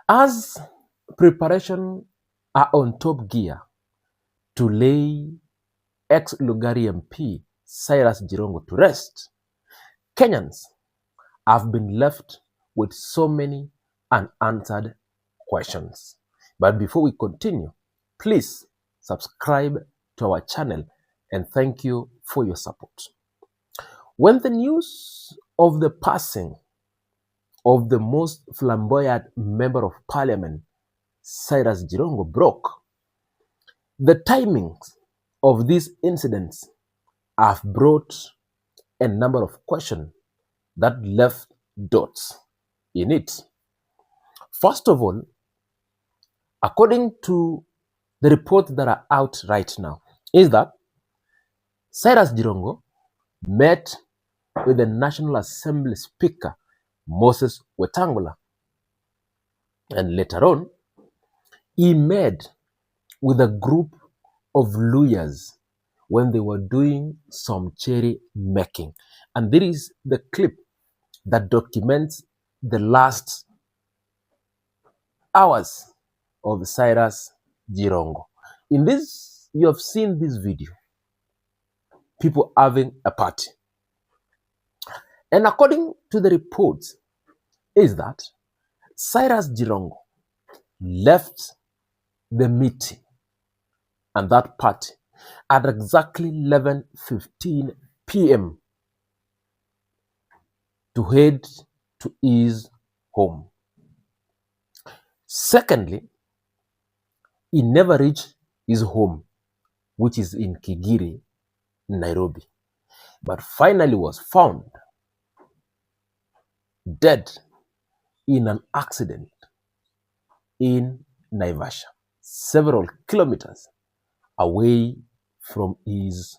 As preparation are on top gear to lay ex-Lugari MP Cyrus Jirongo to rest, Kenyans have been left with so many unanswered questions. But before we continue, please subscribe to our channel and thank you for your support. When the news of the passing of the most flamboyant member of parliament, Cyrus Jirongo, broke, the timings of these incidents have brought a number of questions that left dots in it. First of all, according to the reports that are out right now, is that Cyrus Jirongo met with the National Assembly Speaker, Moses Wetangula, and later on, he met with a group of lawyers when they were doing some cherry making. And there is the clip that documents the last hours of Cyrus Jirongo. In this, you have seen this video, people having a party. And according to the reports, is that Cyrus Jirongo left the meeting and that party at exactly 11:15 p.m. to head to his home. Secondly, he never reached his home, which is in Kigiri, Nairobi, but finally was found dead in an accident in Naivasha, several kilometers away from his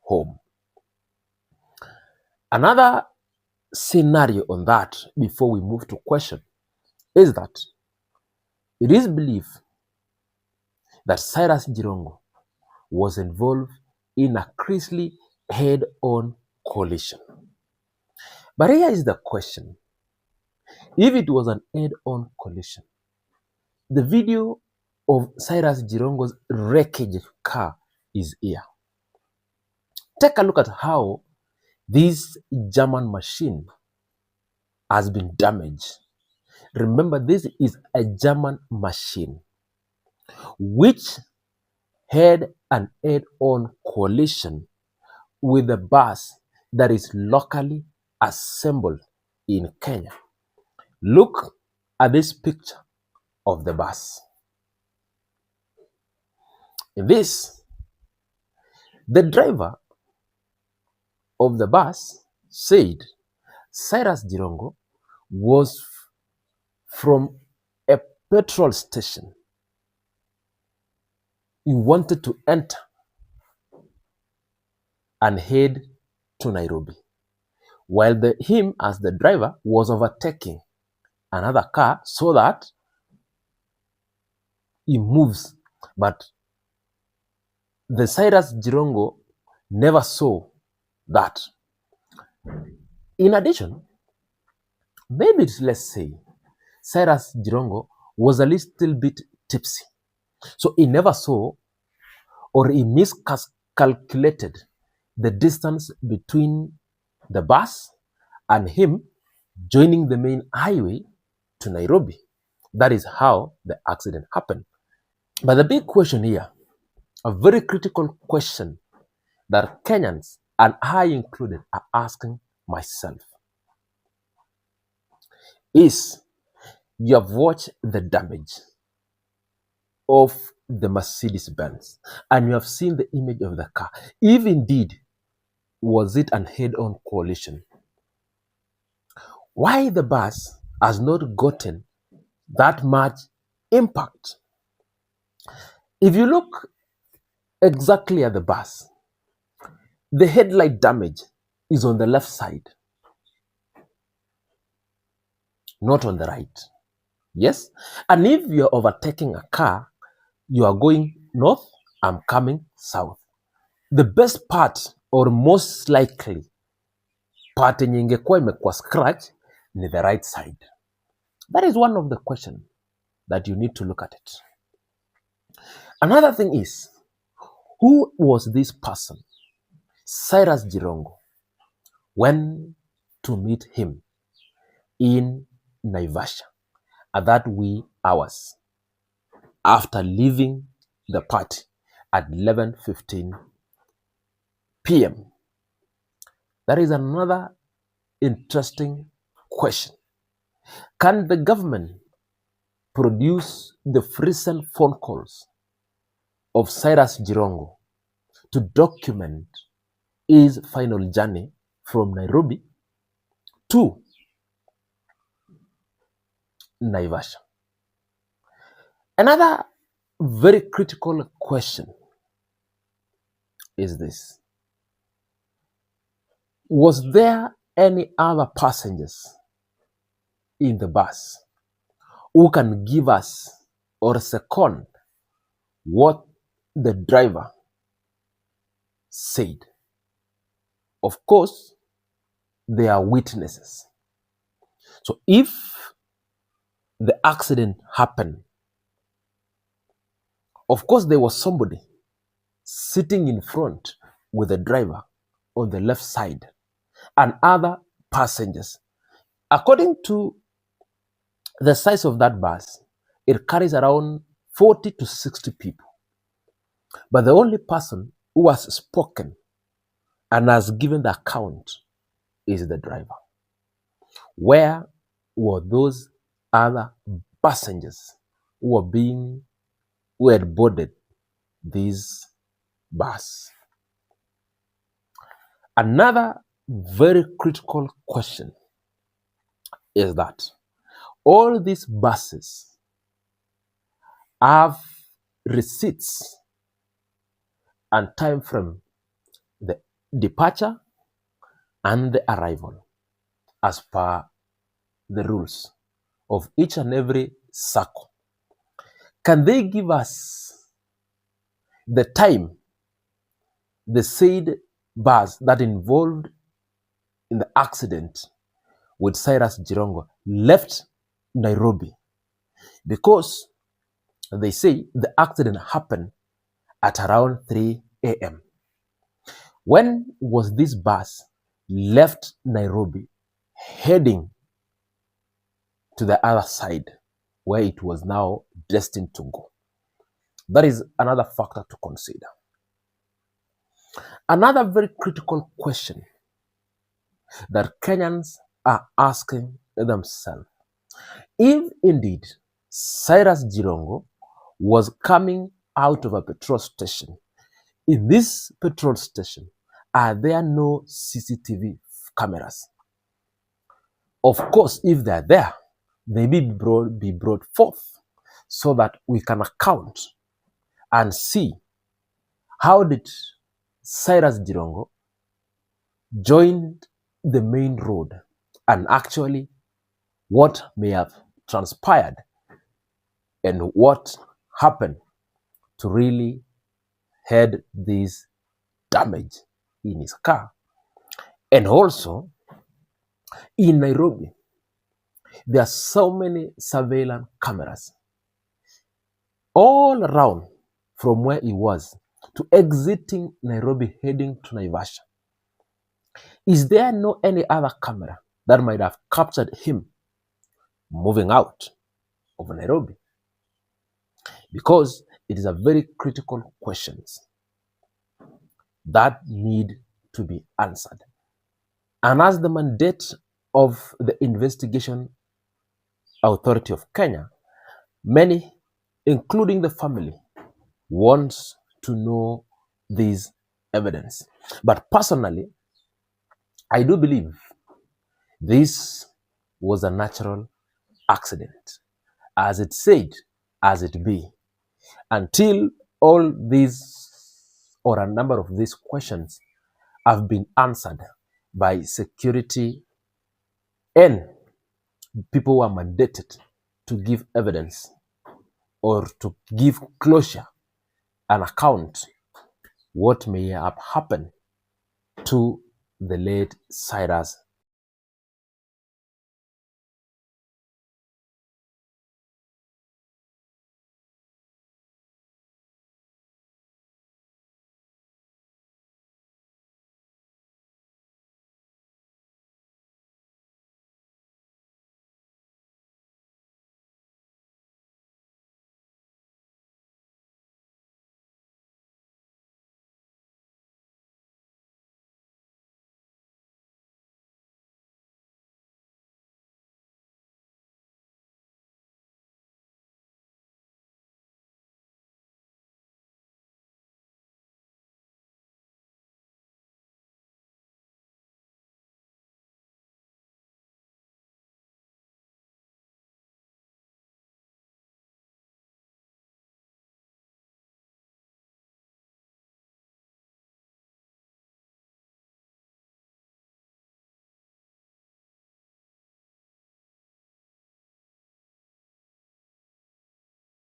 home. Another scenario on that, before we move to question, is that it is believed that Cyrus Jirongo was involved in a grisly head-on collision. But here is the question. If it was an head-on collision, the video of Cyrus Jirongo's wreckage car is here. Take a look at how this German machine has been damaged. Remember, this is a German machine which had an head-on collision with a bus that is locally assembled in Kenya. Look at this picture of the bus. In this, the driver of the bus said Cyrus Jirongo was from a petrol station. He wanted to enter and head to Nairobi, while him as the driver was overtaking another car so that he moves. But the Cyrus Jirongo never saw that. In addition, maybe let's say Cyrus Jirongo was a little bit tipsy, so he never saw, or he miscalculated the distance between the bus and him joining the main highway to Nairobi. That is how the accident happened. But the big question here, a very critical question that Kenyans, and I included, are asking myself, is you have watched the damage of the Mercedes-Benz and you have seen the image of the car. If indeed was it an head-on collision, why the bus has not gotten that much impact? If you look exactly at the bus, the headlight damage is on the left side, not on the right. Yes? And if you're overtaking a car, you are going north, I'm coming south. The best part, or most likely part yenye ingekuwa imekuwa scratch, ni the right side. That is one of the questions. that you need to look at it. Another thing is, who was this person, Cyrus Jirongo, when to meet him in Naivasha at that wee hours after leaving the party at 11:15 p.m.? That is another interesting question. Can the government produce the recent phone calls of Cyrus Jirongo to document his final journey from Nairobi to Naivasha? Another very critical question is this: was there any other passengers in the bus who can give us or second what the driver said? Of course, they are witnesses. So if the accident happened, of course there was somebody sitting in front with the driver on the left side and other passengers. According to the size of that bus, it carries around 40 to 60 people. But the only person who has spoken and has given the account is the driver. Where were those other passengers who had boarded this bus? Another very critical question is that all these buses have receipts and time from the departure and the arrival as per the rules of each and every circle. Can they give us the time the said bus that involved in the accident with Cyrus Jirongo left Nairobi? Because they say the accident happened at around 3 a.m. When was this bus left Nairobi heading to the other side where it was now destined to go? That is another factor to consider. Another very critical question that Kenyans are asking themselves: if indeed Cyrus Jirongo was coming out of a petrol station, in this petrol station, are there no CCTV cameras? Of course, if they're there, they may be brought forth so that we can account and see how did Cyrus Jirongo join the main road and actually what may have transpired and what happened to really had this damage in his car. And also in Nairobi, there are so many surveillance cameras all around from where he was to exiting Nairobi heading to Naivasha. Is there no any other camera that might have captured him moving out of Nairobi? Because it is a very critical question that need to be answered. And as the mandate of the Investigation Authority of Kenya, many, including the family, wants to know this evidence. But personally, I do believe this was a natural accident, as it said, as it be, until all these or a number of these questions have been answered by security and people who are mandated to give evidence or to give closure and account what may have happened to the late Cyrus